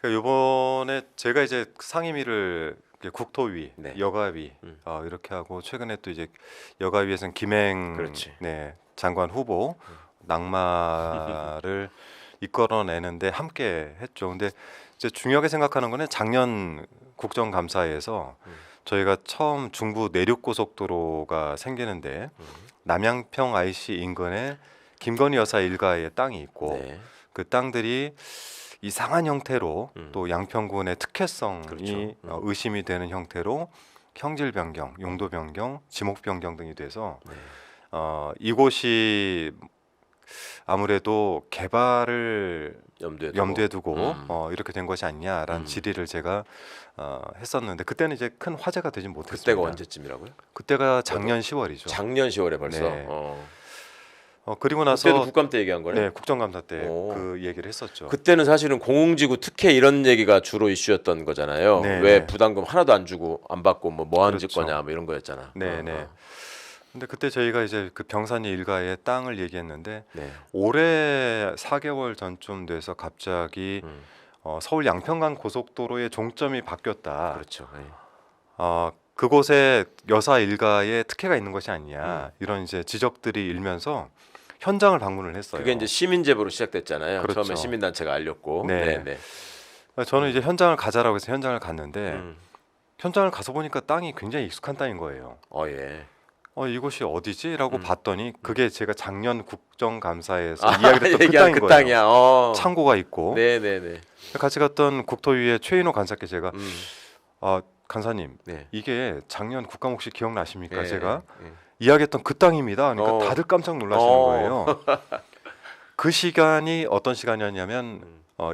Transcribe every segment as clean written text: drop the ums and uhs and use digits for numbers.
그러니까 요번에 제가 이제 상임위를 이렇게 국토위, 네. 여가위 이렇게 하고 최근에 또 이제 여가위에서는 김행 그렇지. 장관 후보 낙마를 이끌어내는데 함께 했죠. 근데 이제 중요하게 생각하는 거는 작년 국정감사에서 저희가 처음 중부 내륙고속도로가 생기는데 남양평 IC 인근에 김건희 여사 일가의 땅이 있고 네. 그 땅들이 이상한 형태로 또 양평군의 특혜성이 그렇죠. 의심이 되는 형태로 형질 변경, 용도 변경, 지목 변경 등이 돼서 네. 이곳이 아무래도 개발을 염두에 두고 이렇게 된 것이 아니냐라는 질의를 제가 했었는데 그때는 이제 큰 화제가 되진 못했습니다. 그때가 언제쯤이라고요? 그때가 작년 10월이죠. 작년 10월에 벌써. 네. 그리고 나서 그때도 국감 때 얘기한 거네. 네, 국정감사 때 오. 그 얘기를 했었죠. 그때는 사실은 공공지구 특혜 이런 얘기가 주로 이슈였던 거잖아요. 네, 왜 네. 부담금 하나도 안 주고 안 받고 뭐 안 그렇죠. 질 거냐 뭐 이런 거였잖아. 네. 근데 그때 저희가 이제 그 병산이 일가의 땅을 얘기했는데 네. 올해 4개월 전쯤 돼서 갑자기 서울 양평간 고속도로의 종점이 바뀌었다. 그렇죠. 네. 그곳에 여사 일가의 특혜가 있는 것이 아니냐 이런 이제 지적들이 일면서 현장을 방문을 했어요. 그게 이제 시민 제보로 시작됐잖아요. 그렇죠. 처음에 시민 단체가 알렸고. 네. 네. 저는 이제 현장을 가자라고 해서 현장을 갔는데 현장을 가서 보니까 땅이 굉장히 익숙한 땅인 거예요. 예. 이곳이 어디지?라고 봤더니 그게 제가 작년 국정감사에서 이야기했던 그 얘기한 땅인 그 거예요. 땅이야. 창고가 있고 네네네. 같이 갔던 국토위의 최인호 간사께 제가 간사님 네. 이게 작년 국감 혹시 기억나십니까? 네. 제가 네. 이야기했던 그 땅입니다. 그러니까 다들 깜짝 놀라시는 어. 거예요. 그 시간이 어떤 시간이었냐면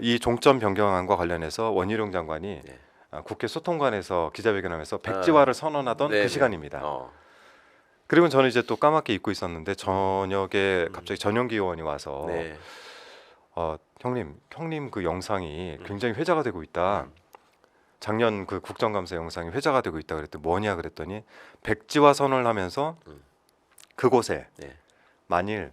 이 종점 변경안과 관련해서 원희룡 장관이 네. 국회 소통관에서 기자회견하면서 백지화를 선언하던 네네. 그 시간입니다. 그리고 저는 이제 또 까맣게 잊고 있었는데 저녁에 갑자기 전용기 의원이 와서 네. 형님 그 영상이 굉장히 회자가 되고 있다. 작년 그 국정감사 영상이 회자가 되고 있다 그랬더니 뭐냐 그랬더니 백지화 선언을 하면서 그곳에 네. 만일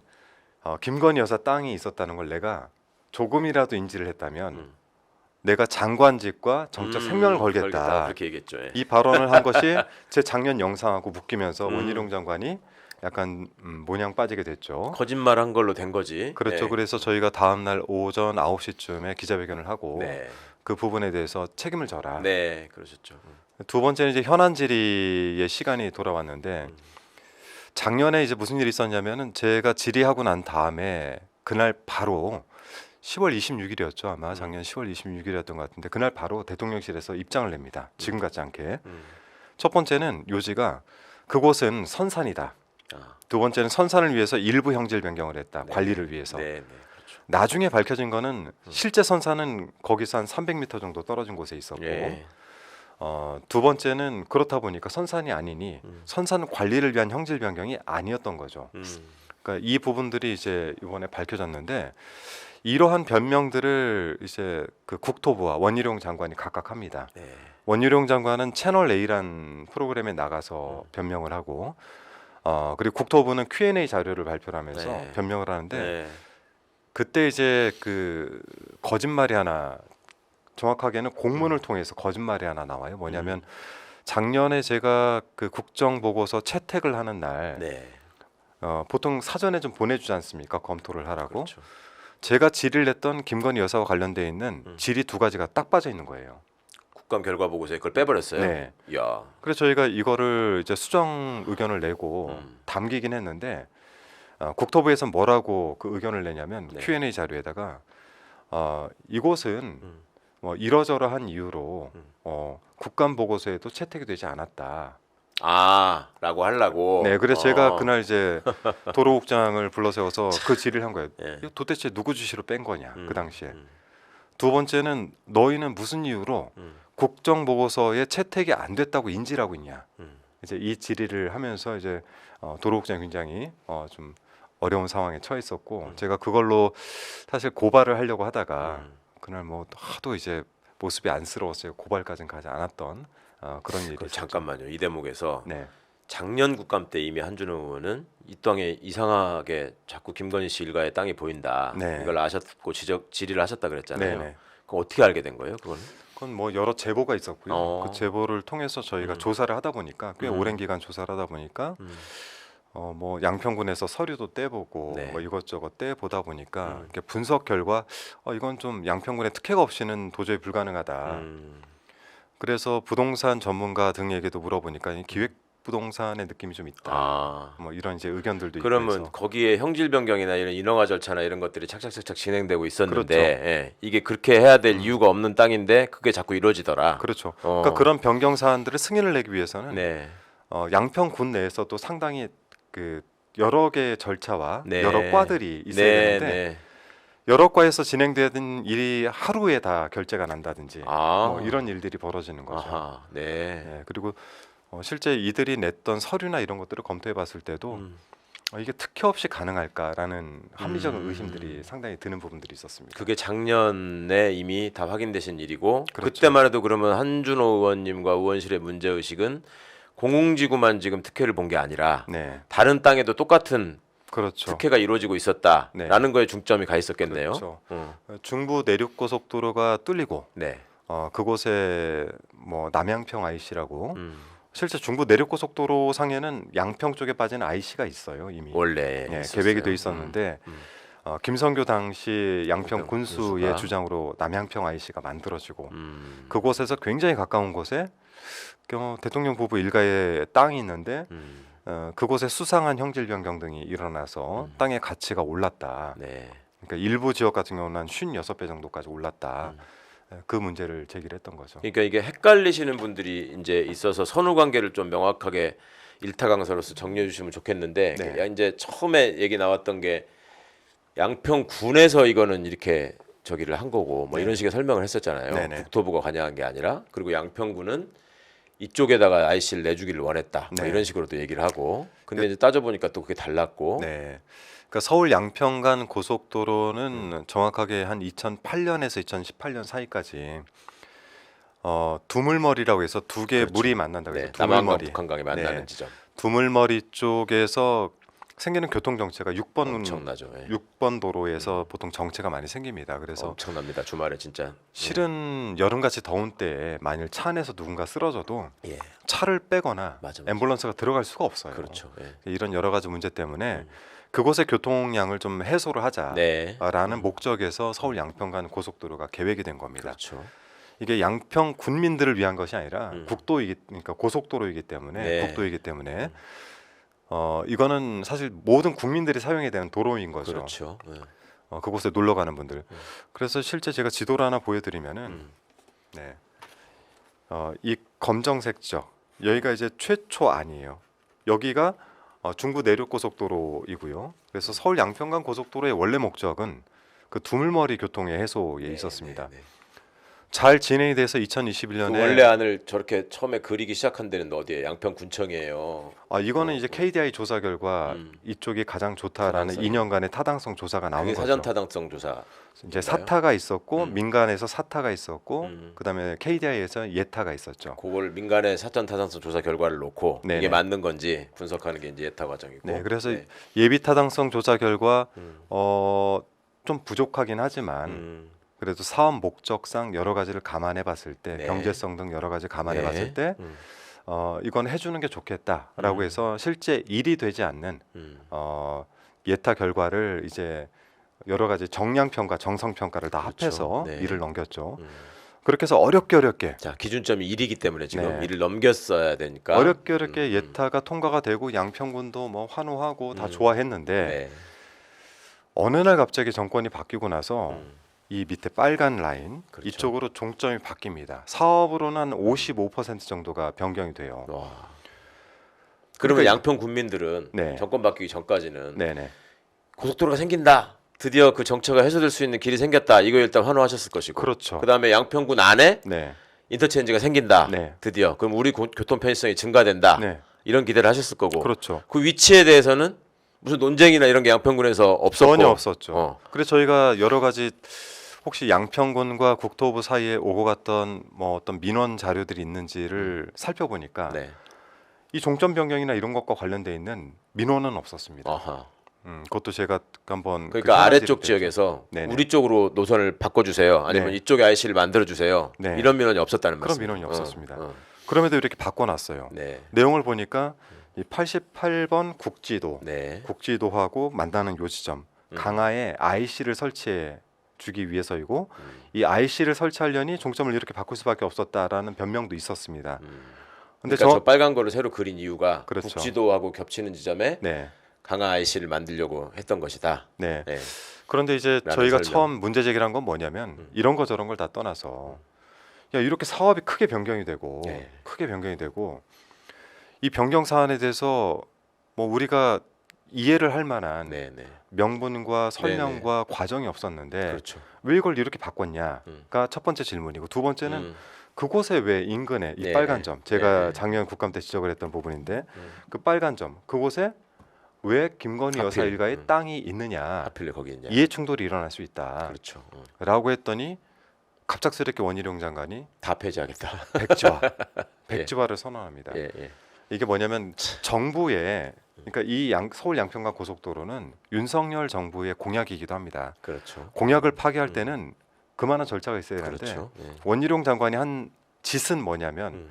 김건희 여사 땅이 있었다는 걸 내가 조금이라도 인지를 했다면 내가 장관직과 정적 생명을 걸겠다. 그렇게 얘기했죠. 예. 이 발언을 한 것이 제 작년 영상하고 묶이면서 원희룡 장관이 약간 모냥 빠지게 됐죠. 거짓말 한 걸로 된 거지. 그렇죠. 네. 그래서 저희가 다음 날 오전 9시쯤에 기자회견을 하고 네. 그 부분에 대해서 책임을 져라. 네, 그러셨죠. 두 번째는 이제 현안 질의의 시간이 돌아왔는데 작년에 이제 무슨 일이 있었냐면은 제가 질의하고 난 다음에 그날 바로 10월 26일이었죠. 아마 작년 10월 26일이었던 것 같은데 그날 바로 대통령실에서 입장을 냅니다. 지금 같지 않게. 첫 번째는 요지가 그곳은 선산이다. 두 번째는 선산을 위해서 일부 형질 변경을 했다. 네. 관리를 위해서. 네, 그렇죠. 나중에 밝혀진 거는 실제 선산은 거기서 한 300m 정도 떨어진 곳에 있었고 예. 두 번째는 그렇다 보니까 선산이 아니니 선산 관리를 위한 형질 변경이 아니었던 거죠. 그러니까 이 부분들이 이제 이번에 밝혀졌는데 이러한 변명들을 이제 그 국토부와 원희룡 장관이 각각 합니다. 네. 원희룡 장관은 채널 A란 프로그램에 나가서 변명을 하고 그리고 국토부는 Q&A 자료를 발표를 하면서 네. 변명을 하는데 네. 그때 이제 그 거짓말이 하나 정확하게는 공문을 통해서 거짓말이 하나 나와요. 뭐냐면 작년에 제가 그 국정 보고서 채택을 하는 날 네. 보통 사전에 좀 보내주지 않습니까? 검토를 하라고. 그렇죠. 제가 질의를 냈던 김건희 여사와 관련돼 있는 질의 두 가지가 딱 빠져 있는 거예요. 국감 결과 보고서에 그걸 빼버렸어요. 네. 야. 그래서 저희가 이거를 이제 수정 의견을 내고 담기긴 했는데 국토부에서 뭐라고 그 의견을 내냐면 네. Q&A 자료에다가 이곳은 뭐 이러저러한 이유로 국감 보고서에도 채택이 되지 않았다. 라고 하려고. 네, 그래서 제가 그날 이제 도로국장을 불러세워서 그 질의를 한 거예요. 예. 이거 도대체 누구 지시로 뺀 거냐 그 당시에. 두 번째는 너희는 무슨 이유로 국정 보고서에 채택이 안 됐다고 인지를 하고 있냐. 이제 이 질의를 하면서 이제 도로국장이 굉장히 좀 어려운 상황에 처했었고 제가 그걸로 사실 고발을 하려고 하다가 그날 뭐 하도 이제 모습이 안쓰러웠어요. 고발까지는 가지 않았던 그런 일이 있었죠. 잠깐만요. 이 대목에서 네. 작년 국감 때 이미 한준호 의원은 이 땅에 이상하게 자꾸 김건희 씨 일가의 땅이 보인다. 네. 이걸 아셨고 질의를 하셨다 그랬잖아요. 네네. 그거 어떻게 알게 된 거예요? 그거는? 그건 뭐 여러 제보가 있었고요. 어. 그 제보를 통해서 저희가 음. 조사를 하다 보니까 꽤 음. 오랜 기간 조사를 하다 보니까 음. 뭐 양평군에서 서류도 떼보고 네. 뭐 이것저것 떼보다 보니까 음. 이렇게 분석 결과 이건 좀 양평군의 특혜가 없이는 도저히 불가능하다. 음. 그래서 부동산 전문가 등에게도 물어보니까 이 기획 부동산의 느낌이 좀 있다. 아. 뭐 이런 이제 의견들도 있고 그러면 해서. 거기에 형질 변경이나 이런 인허가 절차나 이런 것들이 착착착착 진행되고 있었는데 그렇죠. 예, 이게 그렇게 해야 될 이유가 없는 땅인데 그게 자꾸 이루어지더라. 그렇죠. 어. 그러니까 그런 변경 사안들을 승인을 내기 위해서는 네. 양평군 내에서도 상당히 그 여러 개의 절차와 네. 여러 과들이 있어야 네, 되는데 네. 여러 과에서 진행되는 일이 하루에 다 결제가 난다든지 아. 뭐 이런 일들이 벌어지는 거죠. 아하. 네. 네, 그리고 실제 이들이 냈던 서류나 이런 것들을 검토해봤을 때도 음. 이게 특혜 없이 가능할까라는 합리적인 음. 의심들이 상당히 드는 부분들이 있었습니다. 그게 작년에 이미 다 확인되신 일이고 그렇죠. 그때만 해도 그러면 한준호 의원님과 의원실의 문제 의식은 공공지구만 지금 특혜를 본 게 아니라 네, 다른 땅에도 똑같은 그렇죠. 특혜가 이루어지고 있었다라는 거에 중점이 가 있었겠네요. 그렇죠. 음. 중부 내륙고속도로가 뚫리고 네. 그곳에 뭐 남양평 IC라고 음. 실제 중부 내륙고속도로 상에는 양평 쪽에 빠지는 IC가 있어요 이미. 원래 예, 있었어요. 계획이 돼 있었는데 김성교 당시 양평 양평 군수의 군수가. 주장으로 남양평 IC가 만들어지고 음. 그곳에서 굉장히 가까운 곳에 대통령 부부 일가의 땅이 있는데 음. 그곳에 수상한 형질 변경 등이 일어나서 땅의 가치가 올랐다. 네. 그러니까 일부 지역 같은 경우는 한 56배 정도까지 올랐다. 그 문제를 제기를 했던 거죠. 그러니까 이게 헷갈리시는 분들이 이제 있어서 선후 관계를 좀 명확하게 일타강사로서 정리해 주시면 좋겠는데 네. 야, 이제 처음에 얘기 나왔던 게 양평군에서 이거는 이렇게 저기를 한 거고 뭐 네. 이런 식의 설명을 했었잖아요. 네네. 국토부가 관여한 게 아니라 그리고 양평군은 이쪽에다가 IC를 내주기를 원했다. 뭐 네. 이런 식으로 또 얘기를 하고 근데 이제 따져보니까 또 그게 달랐고 네. 그러니까 서울 양평 간 고속도로는 정확하게 한 2008년에서 2018년 사이까지 두물머리라고 해서 두 개의 그렇죠. 물이 만난다고 네. 해서 남한강 두물머리. 북한강이 만나는 네. 지점 두물머리 쪽에서 생기는 교통 정체가 6번 엄청나죠. 예. 6번 도로에서 보통 정체가 많이 생깁니다. 그래서 엄청납니다. 주말에 진짜 실은 여름같이 더운 때에 만일 차 안에서 누군가 쓰러져도 예. 차를 빼거나 맞아. 앰뷸런스가 들어갈 수가 없어요. 그렇죠. 예. 이런 여러 가지 문제 때문에 그곳의 교통량을 좀 해소를 하자라는 네. 목적에서 서울 양평 간 고속도로가 계획이 된 겁니다. 그렇죠. 이게 양평 군민들을 위한 것이 아니라 그러니까 고속도로이기 때문에 네. 국도이기 때문에 이거는 사실 모든 국민들이 사용해야 되는 도로인 거죠. 그렇죠. 예. 그곳에 놀러 가는 분들. 그래서 실제 제가 지도를 하나 보여드리면은 네. 이 검정색 저 여기가 이제 최초 아니에요. 여기가 중부 내륙고속도로이고요. 그래서 서울 양평간 고속도로의 원래 목적은 그 두물머리 교통의 해소에 있었습니다. 네. 잘 진행이 돼서 그 2021년에 원래 안을 저렇게 처음에 그리기 시작한 데는 어디에 양평군청이에요. 이거는 이제 KDI 조사 결과 이쪽이 가장 좋다라는 타당성. 2년간의 타당성 조사가 나온 그게 거죠. 사전 타당성 조사. 이제 사타가 있었고 민간에서 사타가 있었고 음. 그다음에 KDI에서 예타가 있었죠. 그걸 민간의 사전 타당성 조사 결과를 놓고 네네. 이게 맞는 건지 분석하는 게 이제 예타 과정이고. 네, 그래서 예비 타당성 조사 결과 좀 부족하긴 하지만 그래도 사업 목적상 여러 가지를 감안해 봤을 때 네. 경제성 등 여러 가지 감안해 네. 봤을 때 이건 해주는 게 좋겠다라고 해서 실제 일이 되지 않는 예타 결과를 이제 여러 가지 정량평가 정성평가를 다 그렇죠. 합해서 네. 일을 넘겼죠. 그렇게 해서 어렵게 자 기준점이 1이기 때문에 지금 네. 일을 넘겼어야 되니까. 어렵게 예타가 통과가 되고 양평군도 뭐 환호하고 다 좋아했는데 네. 어느 날 갑자기 정권이 바뀌고 나서 이 밑에 빨간 라인 그렇죠. 이쪽으로 종점이 바뀝니다. 사업으로는 한 55% 정도가 변경이 돼요. 와. 그러면 그러니까 양평 군민들은 네. 정권 바뀌기 전까지는 네네. 고속도로가 생긴다. 드디어 그 정체가 해소될 수 있는 길이 생겼다. 이거 일단 환호하셨을 것이고. 그렇죠. 그다음에 양평군 안에 네. 인터체인지가 생긴다. 네. 드디어. 그럼 우리 교통 편의성이 증가된다. 네. 이런 기대를 하셨을 거고. 그렇죠. 그 위치에 대해서는 무슨 논쟁이나 이런 게 양평군에서 없었고. 전혀 없었죠. 어. 그래서 저희가 여러 가지 혹시 양평군과 국토부 사이에 오고 갔던 뭐 어떤 민원 자료들이 있는지를 살펴보니까 네. 이 종점 변경이나 이런 것과 관련돼 있는 민원은 없었습니다. 아하. 그것도 제가 한번 그러니까 아래쪽 지역에서 네네. 우리 쪽으로 노선을 바꿔주세요. 아니면 네. 이쪽에 IC를 만들어주세요. 네. 이런 민원이 없었다는 그런 말씀이죠. 민원이 없었습니다. 그럼에도 이렇게 바꿔놨어요. 네. 내용을 보니까 이 88번 국지도, 네. 국지도하고 만나는 요 지점 강화에 IC를 설치해 주기 위해서이고 이 IC를 설치하려니 종점을 이렇게 바꿀 수밖에 없었다라는 변명도 있었습니다. 근데 그러니까 저 빨간 거를 새로 그린 이유가 그렇죠. 국지도하고 겹치는 지점에 네. 강화 IC를 만들려고 했던 것이다. 네. 네. 그런데 이제 라는 저희가 설명. 처음 문제 제기를 한 건 뭐냐면 이런 거 저런 걸 다 떠나서 야 이렇게 사업이 크게 변경이 되고 네. 크게 변경이 되고 이 변경 사안에 대해서 뭐 우리가 이해를 할 만한 네, 네. 명분과 설명과 과정이 없었는데 그렇죠. 왜 이걸 이렇게 바꿨냐가 첫 번째 질문이고 두 번째는 그곳에 왜 인근에 이 네, 빨간 네. 점 제가 네. 작년 국감 때 지적을 했던 부분인데 그 빨간 점 그곳에 왜 김건희 여사 하필, 일가의 땅이 있느냐 하필 거기 있냐. 이해 충돌이 일어날 수 있다라고 그렇죠. 했더니 갑작스럽게 원희룡 장관이 다 폐지하겠다. 백지화를 선언합니다. 예, 예. 이게 뭐냐면 정부의 그러니까 이 서울 양평간 고속도로는 윤석열 정부의 공약이기도 합니다. 그렇죠. 공약을 파기할 때는 그만한 절차가 있어야 되는데 그렇죠. 예. 원희룡 장관이 한 짓은 뭐냐면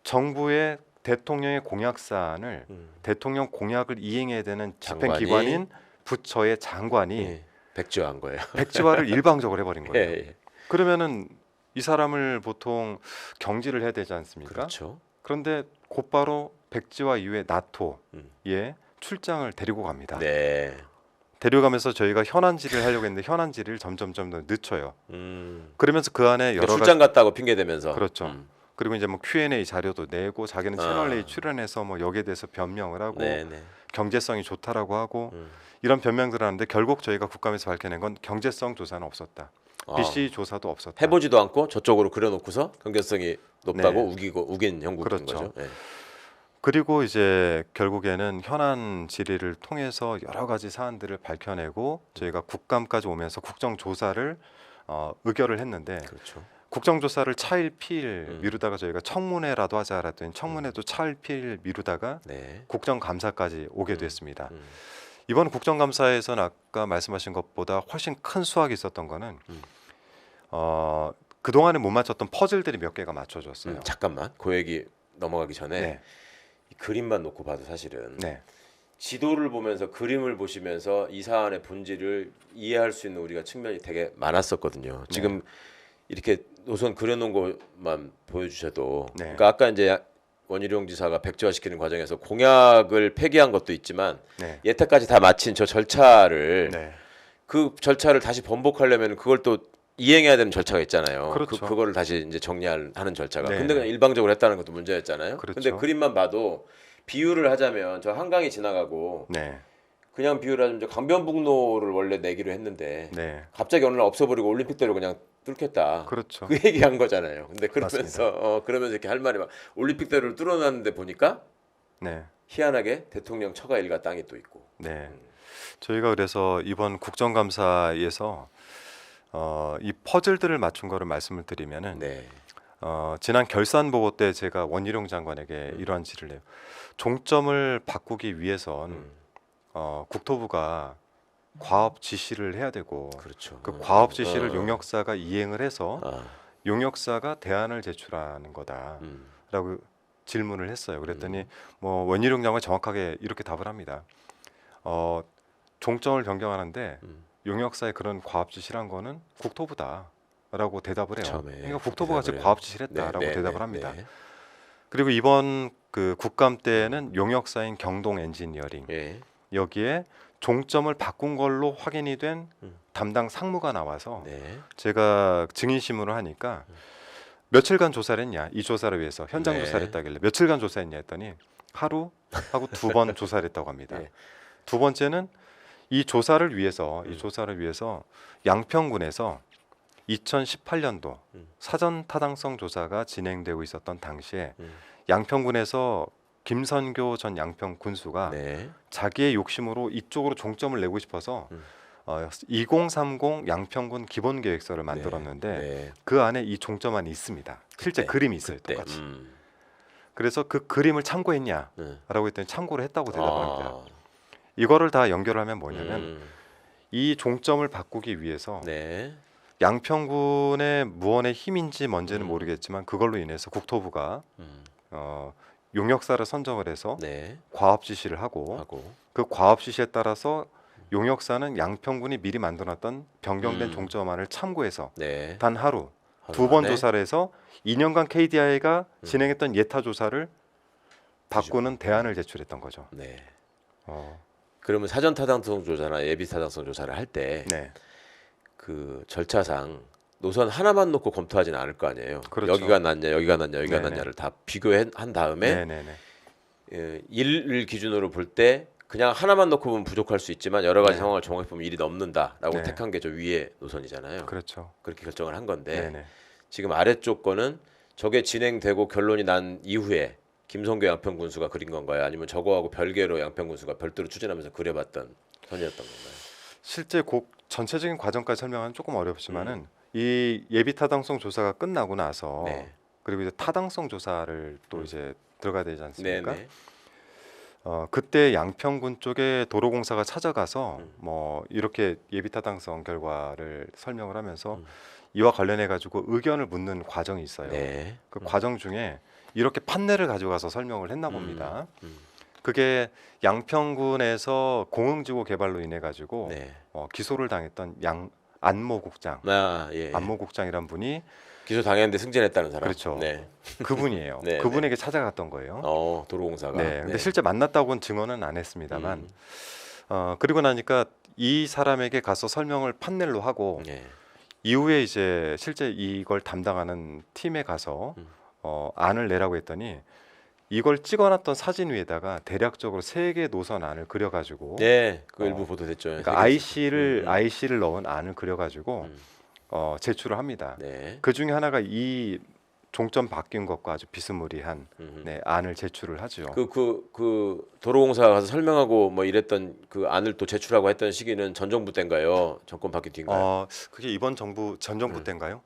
정부의 대통령의 공약 사안을 대통령 공약을 이행해야 되는 집행기관인 부처의 장관이 예. 백지화한 거예요. 백지화를 일방적으로 해버린 거예요. 예, 예. 그러면은 이 사람을 보통 경질을 해야 되지 않습니까? 그렇죠. 그런데 곧바로 백지화 이후에 나토에 출장을 데리고 갑니다. 네. 데려가면서 저희가 현안질을 하려고 했는데 현안질을 점점점 더 늦춰요. 그러면서 그 안에 여러 그러니까 출장 갔다고 핑계 대면서. 그렇죠. 그리고 이제 뭐 Q&A 자료도 내고 자기는 채널 A 출연해서 뭐 여기에 대해서 변명을 하고 네, 네. 경제성이 좋다라고 하고 이런 변명들을 하는데 결국 저희가 국감에서 밝혀낸 건 경제성 조사는 없었다. BC 조사도 없었다. 해보지도 않고 저쪽으로 그려놓고서 경제성이 높다고 네. 우긴 형국인 그렇죠. 거죠. 네. 그리고 이제 결국에는 현안 질의를 통해서 여러 가지 사안들을 밝혀내고 저희가 국감까지 오면서 국정조사를 의결을 했는데 그렇죠. 국정조사를 차일피일 미루다가 저희가 청문회라도 하자 그랬더니 청문회도 차일피일 미루다가 네. 국정감사까지 오게 됐습니다. 이번 국정감사에서는 아까 말씀하신 것보다 훨씬 큰 수확이 있었던 거는 그동안에 못 맞췄던 퍼즐들이 몇 개가 맞춰졌어요. 잠깐만 그 얘기 넘어가기 전에 네. 이 그림만 놓고 봐도 사실은 네. 지도를 보면서 그림을 보시면서 이 사안의 본질을 이해할 수 있는 우리가 측면이 되게 많았었거든요. 지금 이렇게 노선 그려놓은 것만 보여주셔도 네. 그러니까 아까 이제 원희룡 지사가 백지화시키는 과정에서 공약을 폐기한 것도 있지만 네. 여태까지 다 마친 저 절차를 네. 그 절차를 다시 번복하려면 그걸 또 이행해야 되는 절차가 있잖아요. 그렇죠. 그거를 다시 이제 정리하는 절차가. 네. 근데 그냥 일방적으로 했다는 것도 문제였잖아요. 그렇죠. 근데 그림만 봐도 비유를 하자면 저 한강이 지나가고 네. 그냥 비유를 하자면 저 강변북로를 원래 내기로 했는데 네. 갑자기 어느 날 없어버리고 올림픽대로 그냥 뚫겠다. 그렇죠. 그 얘기한 거잖아요. 근데 그러면서 그러면서 이렇게 할 말이 막 올림픽대로를 뚫어놨는데 보니까 네. 희한하게 대통령 처가 일가 땅이 또 있고. 네. 저희가 그래서 이번 국정감사에서 이 퍼즐들을 맞춘 거를 말씀을 드리면은 네. 지난 결산 보고 때 제가 원희룡 장관에게 이러한 질을 해요. 종점을 바꾸기 위해선 국토부가 과업 지시를 해야 되고 그렇죠. 그 과업 지시를 용역사가 이행을 해서 용역사가 대안을 제출하는 거다라고 질문을 했어요. 그랬더니 뭐 원희룡 장관이 정확하게 이렇게 답을 합니다. 종점을 변경하는데 용역사의 그런 과업 지시란 거는 국토부다라고 대답을 해요. 처음에 그러니까 국토부가 대답을 과업 지시를 네, 했다라고 네, 대답을 네, 합니다. 네. 그리고 이번 그 국감 때에는 용역사인 경동 엔지니어링 예. 여기에 종점을 바꾼 걸로 확인이 된 담당 상무가 나와서 네. 제가 증인 신문을 하니까 며칠간 조사를 했냐 이 조사를 위해서 현장 네. 조사를 했다길래 며칠간 조사했냐 했더니 하루 하고 2번 조사를 했다고 합니다. 네. 두 번째는 이 조사를 위해서 양평군에서 2018년도 사전 타당성 조사가 진행되고 있었던 당시에 양평군에서 김선교 전 양평 군수가 네. 자기의 욕심으로 이쪽으로 종점을 내고 싶어서 2030 양평군 기본계획서를 만들었는데 네. 그 안에 이 종점안이 있습니다. 실제 그때, 그림이 있어요. 그때. 똑같이. 그래서 그 그림을 참고했냐라고 네. 했더니 참고를 했다고 대답합니다. 이거를 다 연결하면 뭐냐면 이 종점을 바꾸기 위해서 네. 양평군의 무언의 힘인지 뭔지는 모르겠지만 그걸로 인해서 국토부가 음. 용역사를 선정을 해서 네. 과업 지시를 하고 하고. 그 과업 지시에 따라서 용역사는 양평군이 미리 만들어놨던 변경된 종점안을 참고해서 네. 단 하루 하루 두 번 안에? 조사를 해서 2년간 KDI가 진행했던 예타 조사를 바꾸는 대안을 제출했던 거죠. 네. 어, 그러면 사전 타당성 조사나 예비 타당성 조사를 할 때 그 네, 절차상 노선 하나만 놓고 검토하지는 않을 거 아니에요. 그렇죠. 여기가 낫냐, 여기가 낫냐, 여기가 네네. 낫냐를 다 비교한 다음에 네네네. 일을 기준으로 볼 때 그냥 하나만 놓고 보면 부족할 수 있지만 여러 가지 네. 상황을 종합해 보면 일이 넘는다라고 네. 택한 게 저 위에 노선이잖아요. 그렇죠. 그렇게 결정을 한 건데 네네. 지금 아래쪽 거는 저게 진행되고 결론이 난 이후에 김성교 양평군수가 그린 건가요? 아니면 저거하고 별개로 양평군수가 별도로 추진하면서 그려봤던 선이었던 건가요? 실제 곡 전체적인 과정까지 설명하면 조금 어렵지만은 이 예비 타당성 조사가 끝나고 나서 네. 그리고 이제 타당성 조사를 또 이제 들어가야 되지 않습니까? 네네. 그때 양평군 쪽에 도로공사가 찾아가서 뭐 이렇게 예비 타당성 결과를 설명을 하면서 이와 관련해 가지고 의견을 묻는 과정이 있어요. 네. 그 과정 중에 이렇게 판넬을 가져가서 설명을 했나 봅니다. 그게 양평군에서 공흥지구 개발로 인해 가지고 네. 기소를 당했던 안모국장, 예. 안모국장이란 분이 기소 당했는데 승진했다는 사람. 그렇죠. 네. 그분이에요. 네, 그분에게 찾아갔던 거예요. 도로공사가. 네, 근데 실제 만났다고는 증언은 안 했습니다만, 그리고 나니까 이 사람에게 가서 설명을 판넬로 하고 네. 이후에 이제 실제 이걸 담당하는 팀에 가서 안을 내라고 했더니 이걸 찍어놨던 사진 위에다가 대략적으로 세 개 노선안을 그려가지고, 네, 그 일부 보도됐죠. 그러니까 IC를 넣은 안을 그려가지고 제출을 합니다. 네. 그 중에 하나가 이 종점 바뀐 것과 아주 비스무리한 안을 제출을 하죠. 그 도로공사가 가서 설명하고 뭐 이랬던 그 안을 또 제출하고 했던 시기는 전 정부 때인가요? 정권 바뀐 뒤인가요? 그게 이번 정부 전 정부 때인가요?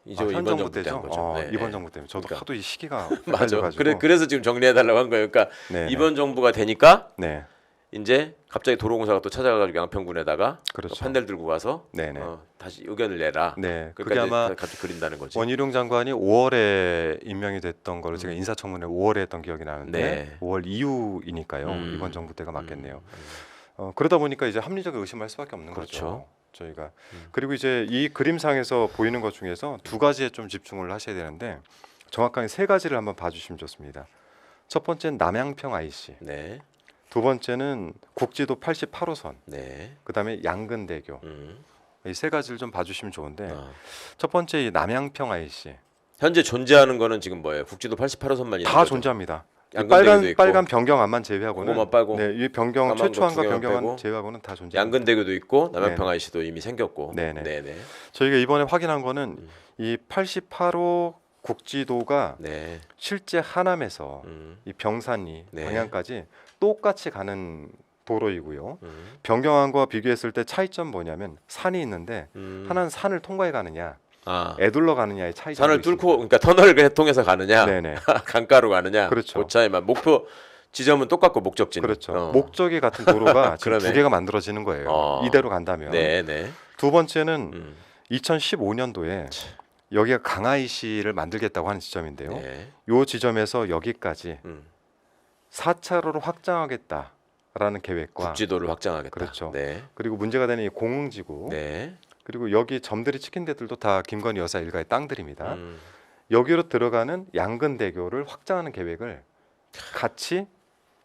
이제 현 이번 정부 정부 때한 때죠. 거죠. 네, 이번 네. 정부 때문에 저도 그러니까. 하도 이 시기가 맞아. 헷갈려가지고. 그래서 지금 정리해달라고 한 거예요. 그러니까 네, 이번 정부가 되니까 네, 이제 갑자기 도로공사가 또 찾아가가지고 양평군에다가 그렇죠. 판넬 들고 가서 네네. 다시 의견을 내라. 네, 그러니까 그게 아마 같이 그린다는 거지. 원희룡 장관이 5월에 임명이 됐던 거를 제가 인사청문회 5월에 했던 기억이 나는데 네. 5월 이후이니까요. 이번 정부 때가 맞겠네요. 그러다 보니까 이제 합리적으로 의심할 수밖에 없는 그렇죠. 거죠. 저희가 그리고 이제 이 그림상에서 보이는 것 중에서 두 가지에 좀 집중을 하셔야 되는데 정확하게 세 가지를 한번 봐주시면 좋습니다. 첫 번째는 남양평 IC, 네, 두 번째는 국지도 88호선, 네. 그다음에 양근대교. 이 세 가지를 좀 봐주시면 좋은데 첫 번째 이 남양평 IC 현재 존재하는 거는 지금 뭐예요? 국지도 88호선만 있는 다 거죠? 존재합니다. 이 양근대교도 있고. 빨간 변경안만 제외하고는 그거만 빨고. 네, 이 변경 까만 거 최초안과 두 개만 변경안 빼고. 제외하고는 다 존재. 양근대교도 있고 남양평 네네. IC도 이미 생겼고. 네네. 네네. 저희가 이번에 확인한 거는 이 88호 국지도가 네. 실제 하남에서 이 병산리 네. 방향까지 똑같이 가는 도로이고요. 음. 변경안과 비교했을 때 차이점 뭐냐면 산이 있는데 하나는 산을 통과해 가느냐, 애둘러 가느냐의 차이점이 산을 있습니다. 뚫고 그러니까 터널을 통해서 가느냐, 네네. 강가로 가느냐, 그렇죠. 그 차이만. 목표 지점은 똑같고 목적지는. 그렇죠. 목적이 같은 도로가 지금 그러네. 두 개가 만들어지는 거예요. 이대로 간다면. 네네. 두 번째는 2015년도에 여기가 강아이시를 만들겠다고 하는 지점인데요. 네. 이 지점에서 여기까지 음. 4차로로 확장하겠다라는 계획과 국지도를 확장하겠다. 그렇죠. 네. 그리고 문제가 되는 이 공흥지구 네. 그리고 여기 점들이 찍힌 데들도 다 김건희 여사 일가의 땅들입니다. 음. 여기로 들어가는 양근대교를 확장하는 계획을 같이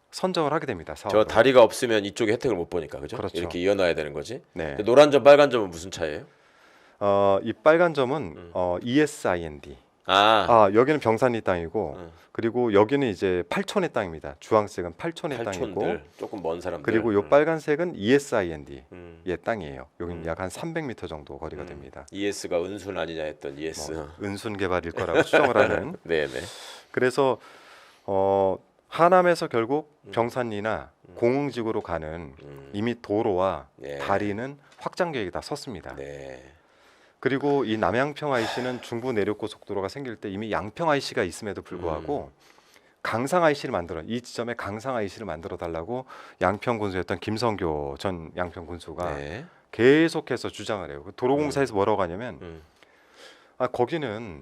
선정을 하게 됩니다. 저 사업을. 다리가 없으면 이쪽에 혜택을 못 보니까 그죠? 그렇죠. 이렇게 이어놔야 되는 거지. 네. 노란 점, 빨간 점은 무슨 차이예요? 이 빨간 점은 ESIND. 여기는 병산리 땅이고 그리고 여기는 이제 팔촌의 땅입니다. 주황색은 팔촌의 땅이고 팔촌들 조금 먼 사람들. 그리고 요 빨간색은 ESIND의 음. 땅이에요. 여기는 약 한 300m 정도 거리가 됩니다. ES가 은순 아니냐 했던 ES. 은순 개발일 거라고 추정을 하는. 네네. 그래서 하남에서 결국 병산리나 공흥지구로 가는 이미 도로와 네. 다리는 확장 계획이 다 섰습니다. 네. 그리고 이 남양평 IC는 중부 내륙고속도로가 생길 때 이미 양평 IC가 있음에도 불구하고 강상 IC를 이 지점에 강상 IC를 만들어 달라고 양평 군수였던 김성교 전 양평 군수가 네. 계속해서 주장을 해요. 그 도로공사에서 뭐라고 하냐면 거기는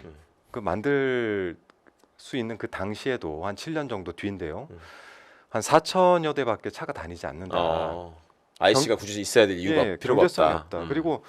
그 만들 수 있는 그 당시에도 한 7년 정도 뒤인데요. 한 4천여 대밖에 차가 다니지 않는다. IC가 굳이 있어야 될 이유가 예, 필요가 경제성이 없다. 그리고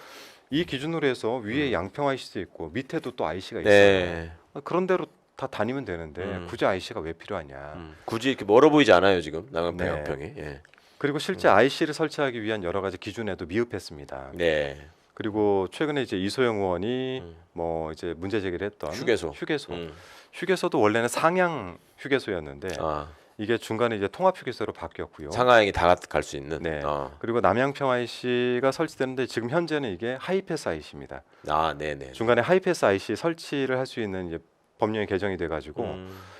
이 기준으로 해서 위에 양평 IC도 있고 밑에도 또 IC가 있어요. 네. 그런 대로 다 다니면 되는데 굳이 IC가 왜 필요하냐. 굳이 이렇게 멀어 보이지 않아요 지금 남양평 네. 양평이. 예. 그리고 실제 IC를 설치하기 위한 여러 가지 기준에도 미흡했습니다. 네. 그리고 최근에 이제 이소영 의원이 뭐 이제 문제 제기를 했던 휴게소. 휴게소도 원래는 상향 휴게소였는데 이게 중간에 이제 통합 휴게소로 바뀌었고요. 상하행이 다 갈 수 있는. 네. 그리고 남양평 IC가 설치되는데 지금 현재는 이게 하이패스 IC입니다. 네네. 중간에 하이패스 IC 설치를 할 수 있는 이제 법령이 개정이 돼가지고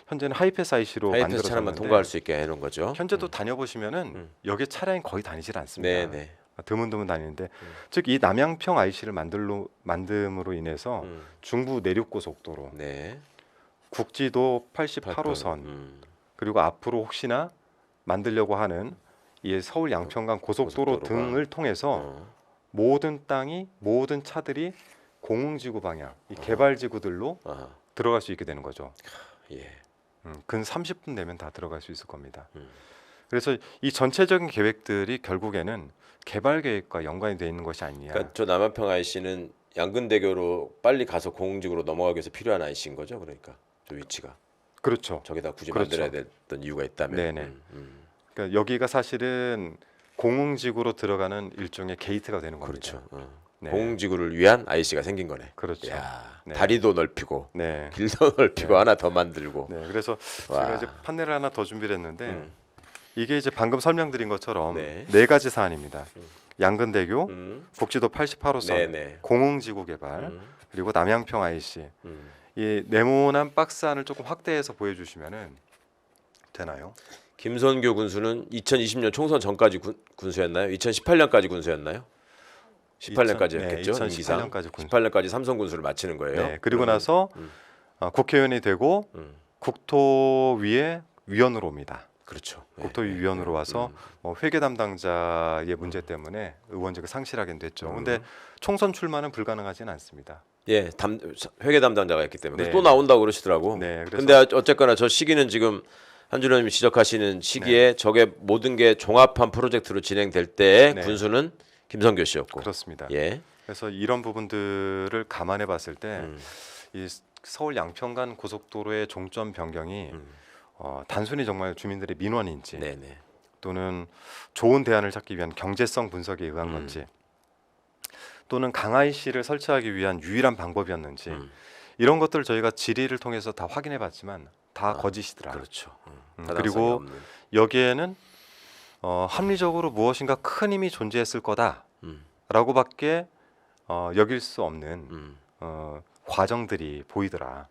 현재는 하이패스 IC로 하이패스 차량만 만들어졌는데 통과할 수 있게 해놓은 거죠. 현재도 다녀보시면은 여기 차량이 거의 다니질 않습니다. 네네. 드문드문 다니는데 즉 이 남양평 IC를 만듦으로 인해서 중부 내륙고속도로, 네. 국지도 88호선 그리고 앞으로 혹시나 만들려고 하는 이 서울 양평간 고속도로 고속도로가. 등을 통해서 모든 땅이 모든 차들이 공흥지구 방향, 이 개발지구들로 들어갈 수 있게 되는 거죠. 예. 근 30분 내면 다 들어갈 수 있을 겁니다. 그래서 이 전체적인 계획들이 결국에는 개발 계획과 연관이 돼 있는 것이 아니냐. 그러니까 저 남한평 IC는 양근대교로 빨리 가서 공흥지구로 넘어가기 위해서 필요한 IC인 거죠. 그러니까 저 위치가 그렇죠. 저기다 굳이 그렇죠. 만들어야 됐던 이유가 있다면. 네네. 그러니까 여기가 사실은 공흥지구로 들어가는 일종의 게이트가 되는 겁니다. 그렇죠. 네. 공흥지구를 위한 IC가 생긴 거네. 그렇죠. 야, 네. 다리도 넓히고 네. 길도 넓히고 하나 더 만들고. 네. 그래서 와. 제가 이제 판넬을 하나 더 준비를 했는데 이게 이제 방금 설명드린 것처럼 네. 네 가지 사안입니다. 양근대교, 국지도 88호선, 네네. 공흥지구 개발, 그리고 남양평 IC. 이 네모난 박스 안을 조금 확대해서 보여주시면은 되나요? 김선교 군수는 2020년 총선 전까지 군수였나요? 2018년까지 군수였나요? 18년까지 네, 했겠죠. 2018년까지 군수. 18년까지 삼성 군수를 마치는 거예요. 네. 그리고 나서 국회의원이 되고 국토위의 위원으로 옵니다. 그렇죠. 국토위 위원으로 와서 뭐 회계 담당자의 문제 때문에 의원직을 상실하게 됐죠. 근데 총선 출마는 불가능하지는 않습니다. 예, 회계 담당자가 있기 때문에 네. 또 나온다고 그러시더라고. 네, 그래서- 근데 어쨌거나 저 시기는 지금 한준호 님이 지적하시는 시기에 저게 모든 게 종합한 프로젝트로 진행될 때 네. 군수는 김성교 씨였고. 그렇습니다. 예. 그래서 이런 부분들을 감안해 봤을 때 이 서울 양평간 고속도로의 종점 변경이 단순히 정말 주민들의 민원인지 네네. 또는 좋은 대안을 찾기 위한 경제성 분석에 의한 건지 또는 강IC를 설치하기 위한 유일한 방법이었는지 이런 것들을 저희가 질의를 통해서 다 확인해 봤지만 다 거짓이더라. 그렇죠. 그리고 없는. 여기에는 합리적으로 무엇인가 큰 힘이 존재했을 거다라고밖에 여길 수 없는 과정들이 보이더라.